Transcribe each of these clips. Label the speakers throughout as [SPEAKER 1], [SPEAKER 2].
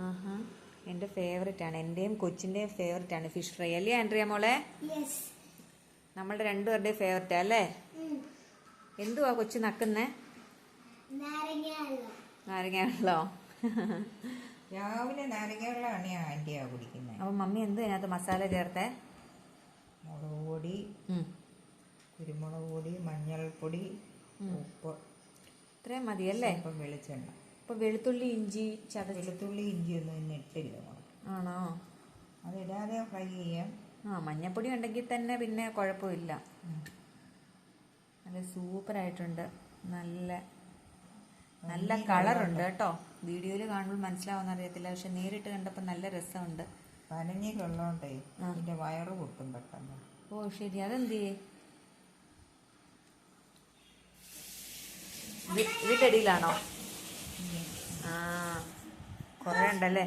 [SPEAKER 1] ആഹാ, എൻ്റെ ഫേവറേറ്റ് ആണ്. എൻ്റെയും കൊച്ചിൻ്റെയും ഫേവറേറ്റ് ആണ് ഫിഷ് ഫ്രൈ അല്ലേ ആൻഡ്രിയ മോളെ? നമ്മളുടെ രണ്ടുപേരുടെയും ഫേവറേറ്റ് അല്ലേ? എന്തുവാ കൊച്ചു നക്കുന്നേ? നാരങ്ങ വെള്ളോ?
[SPEAKER 2] രാവിലെ നാരങ്ങ വെള്ളമാണ് ആൻറ്റിയാ കുടിക്കുന്നത്.
[SPEAKER 1] അപ്പം മമ്മി എന്ത് അതിനകത്ത് മസാല ചേർത്തേ?
[SPEAKER 2] മുളക് പൊടി, കുരുമുളക് പൊടി, മഞ്ഞൾപ്പൊടി, ഉപ്പ്,
[SPEAKER 1] ഇത്രയും മതിയല്ലേ?
[SPEAKER 2] ഇപ്പം വെളിച്ചെണ്ണ.
[SPEAKER 1] ഇപ്പൊ വെളുത്തുള്ളി ഇഞ്ചി
[SPEAKER 2] വെളുത്തുള്ളി ഇഞ്ചി ഒന്നും ഇന്ന് ഇട്ടില്ല.
[SPEAKER 1] ആണോ?
[SPEAKER 2] അതിടാതെ ഫ്രൈ ചെയ്യാം.
[SPEAKER 1] മഞ്ഞപ്പൊടി ഉണ്ടെങ്കിൽ തന്നെ പിന്നെ കുഴപ്പമില്ല. നല്ല സൂപ്പറായിട്ടുണ്ട്. നല്ല നല്ല കളറുണ്ട് കേട്ടോ. വീഡിയോയിൽ കാണുമ്പോൾ മനസ്സിലാവുന്ന അറിയത്തില്ല, പക്ഷെ നേരിട്ട് കണ്ടപ്പോൾ നല്ല രസമുണ്ട്.
[SPEAKER 2] പനഞ്ഞിലുള്ളോണ്ടേ ഇതിന്റെ വയറ് പൊട്ടും പെട്ടെന്ന്.
[SPEAKER 1] ഓ ശരി, അതെന്തേ? വീട്ടടിയിലാണോ? കൊറേ ഉണ്ടല്ലേ.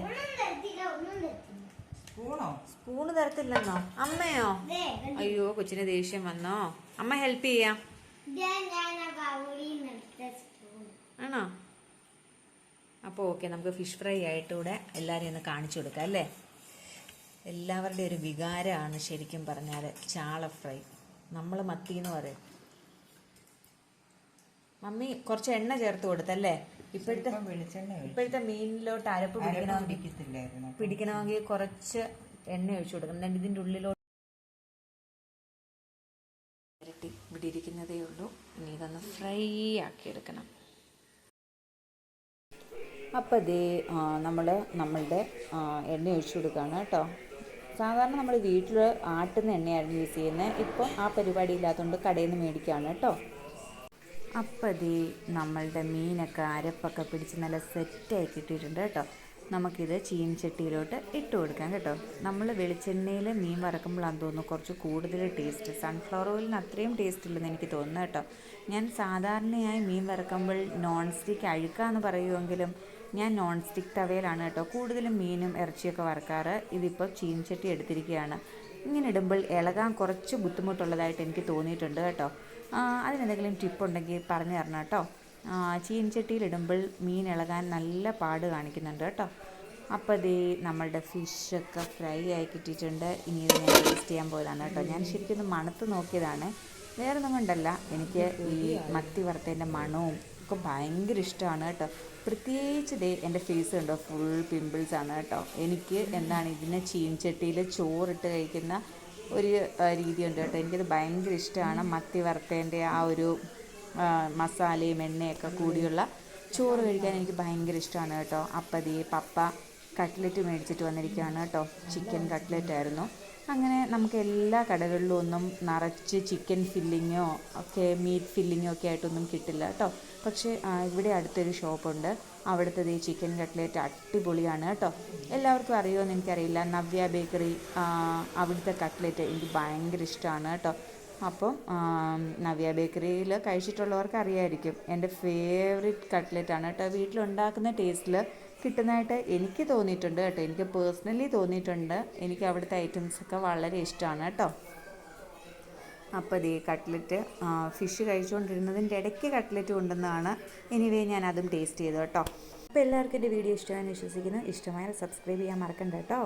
[SPEAKER 1] സ്പൂണ് തരത്തില്ലെന്നോ? അമ്മയോ? അയ്യോ, കൊച്ചിന് ദേഷ്യം വന്നോ? അമ്മ ഹെൽപ്പ് ചെയ്യാം. ആണോ? അപ്പോൾ ഓക്കെ, നമുക്ക് ഫിഷ് ഫ്രൈ ആയിട്ടൂടെ എല്ലാവരെയും ഒന്ന് കാണിച്ചു കൊടുക്കാം അല്ലേ? എല്ലാവരുടെയും ഒരു വികാരമാണ് ശരിക്കും പറഞ്ഞാൽ ചാള ഫ്രൈ. നമ്മൾ മത്തി എന്ന് പറയും. മമ്മി കുറച്ച് എണ്ണ ചേർത്ത് കൊടുത്തല്ലേ? ഇപ്പോഴത്തെ മീനിലോട്ട് അരപ്പ് പിടിക്കണമെങ്കിൽ കുറച്ച് എണ്ണ ഒഴിച്ചു കൊടുക്കണം. എന്നിട്ട് ഇതിൻ്റെ ഉള്ളിലോട്ട് ഇവിടെ ഇരിക്കുന്നതേ ഉള്ളൂ. ഇനി ഇതൊന്ന് ഫ്രൈ ആക്കി എടുക്കണം. അപ്പോൾ ഇതേ നമ്മളുടെ എണ്ണ ഒഴിച്ചു കൊടുക്കുകയാണ് കേട്ടോ. സാധാരണ നമ്മൾ വീട്ടിൽ ആട്ടുന്ന എണ്ണയായിരുന്നു യൂസ് ചെയ്യുന്നത്. ഇപ്പോൾ ആ പരിപാടി ഇല്ലാത്തതുകൊണ്ട് കടയിൽ നിന്ന് മേടിക്കുകയാണ് കേട്ടോ. അപ്പോൾ ഇതേ നമ്മളുടെ മീനൊക്കെ അരപ്പൊക്കെ പിടിച്ച് നല്ല സെറ്റായി കിട്ടിയിട്ടുണ്ട് കേട്ടോ. നമുക്കിത് ചീനച്ചട്ടിയിലോട്ട് ഇട്ട് കൊടുക്കാം കേട്ടോ. നമ്മൾ വെളിച്ചെണ്ണയിൽ മീൻ വറക്കുമ്പോഴാണെന്ന് തോന്നുന്നു കുറച്ച് കൂടുതൽ ടേസ്റ്റ്. സൺഫ്ലവർ ഓയിലിന് അത്രയും ടേസ്റ്റ് ഇല്ലെന്ന് എനിക്ക് തോന്നുന്നു കേട്ടോ. ഞാൻ സാധാരണയായി മീൻ വറക്കുമ്പോൾ നോൺ സ്റ്റിക്ക് അഴുക്കാന്ന് പറയുമെങ്കിലും ഞാൻ നോൺ സ്റ്റിക്ക് തവയിലാണ് കേട്ടോ കൂടുതലും മീനും ഇറച്ചിയൊക്കെ വറക്കാറ്. ഇതിപ്പോൾ ചീനച്ചട്ടി എടുത്തിരിക്കുകയാണ്. ഇങ്ങനെ ഇടുമ്പോൾ ഇളകാൻ കുറച്ച് ബുദ്ധിമുട്ടുള്ളതായിട്ട് എനിക്ക് തോന്നിയിട്ടുണ്ട് കേട്ടോ. അതിനെന്തെങ്കിലും ടിപ്പുണ്ടെങ്കിൽ പറഞ്ഞു തരണം കേട്ടോ. ചീനച്ചട്ടിയിലിടുമ്പോൾ മീൻ ഇളകാൻ നല്ല പാട് കാണിക്കുന്നുണ്ട് കേട്ടോ. അപ്പോൾ ഇതേ നമ്മളുടെ ഫിഷൊക്കെ ഫ്രൈ ആയി കിട്ടിയിട്ടുണ്ട്. ഇനി ഇത് ഞാൻ ടേസ്റ്റ് ചെയ്യാൻ പോയതാണ് കേട്ടോ. ഞാൻ ശരിക്കും ഒന്ന് മണത്ത് നോക്കിയതാണ്, വേറെ ഒന്നും കൊണ്ടല്ല. എനിക്ക് ഈ മത്തി വറുത്തതിൻ്റെ മണവും ഒക്കെ ഭയങ്കര ഇഷ്ടമാണ് കേട്ടോ. പ്രത്യേകിച്ച് ദേ എൻ്റെ ഫേസ് കണ്ടോ, ഫുൾ പിമ്പിൾസാണ് കേട്ടോ. എനിക്ക് എന്താണ് ഇതിനെ ചീനച്ചട്ടിയിൽ ചോറിട്ട് കഴിക്കുന്ന ഒരു രീതിയുണ്ട് കേട്ടോ. എനിക്കത് ഭയങ്കര ഇഷ്ടമാണ്. മത്തി വറുത്തതിൻ്റെ ആ ഒരു മസാലയും എണ്ണയൊക്കെ കൂടിയുള്ള ചോറ് കഴിക്കാൻ എനിക്ക് ഭയങ്കര ഇഷ്ടമാണ് കേട്ടോ. അപ്പം ദേ പപ്പ കട്ട്ലറ്റ് മേടിച്ചിട്ട് വന്നിരിക്കുകയാണ് കേട്ടോ. ചിക്കൻ കട്ട്ലറ്റ് ആയിരുന്നു. അങ്ങനെ നമുക്ക് എല്ലാ കടകളിലും ഒന്നും നിറച്ച് ചിക്കൻ ഫില്ലിങ്ങോ ഒക്കെ മീറ്റ് ഫില്ലിങ്ങോ ഒക്കെ ആയിട്ടൊന്നും കിട്ടില്ല കേട്ടോ. പക്ഷേ ഇവിടെ അടുത്തൊരു ഷോപ്പുണ്ട്. അവിടുത്തെ ഈ ചിക്കൻ കട്ട്ലറ്റ് അടിപൊളിയാണ് കേട്ടോ. എല്ലാവർക്കും അറിയുമോയെന്ന് എനിക്കറിയില്ല. നവ്യ ബേക്കറി, അവിടുത്തെ കട്ട്ലറ്റ് എനിക്ക് ഭയങ്കര ഇഷ്ടമാണ് കേട്ടോ. അപ്പം നവ്യ ബേക്കറിയിൽ കഴിച്ചിട്ടുള്ളവർക്ക് അറിയായിരിക്കും. എൻ്റെ ഫേവറേറ്റ് കട്ട്ലറ്റാണ് കേട്ടോ. വീട്ടിലുണ്ടാക്കുന്ന ടേസ്റ്റിൽ കിട്ടുന്നതായിട്ട് എനിക്ക് തോന്നിയിട്ടുണ്ട് കേട്ടോ. എനിക്ക് പേഴ്സണലി തോന്നിയിട്ടുണ്ട്. എനിക്ക് അവിടുത്തെ ഐറ്റംസൊക്കെ വളരെ ഇഷ്ടമാണ് കേട്ടോ. അപ്പോൾ ഈ കട്ട്ലറ്റ് ഫിഷ് കഴിച്ചുകൊണ്ടിരുന്നതിൻ്റെ ഇടയ്ക്ക് കട്ട്ലറ്റ് കൊണ്ടുവന്നതാണ്. എനിവേ ഞാൻ അതും ടേസ്റ്റ് ചെയ്തു കേട്ടോ. അപ്പോൾ എല്ലാവർക്കും എൻ്റെ വീഡിയോ ഇഷ്ടമായെന്ന് വിശ്വസിക്കുന്നു. ഇഷ്ടമായാൽ സബ്സ്ക്രൈബ് ചെയ്യാൻ മറക്കണ്ട കേട്ടോ.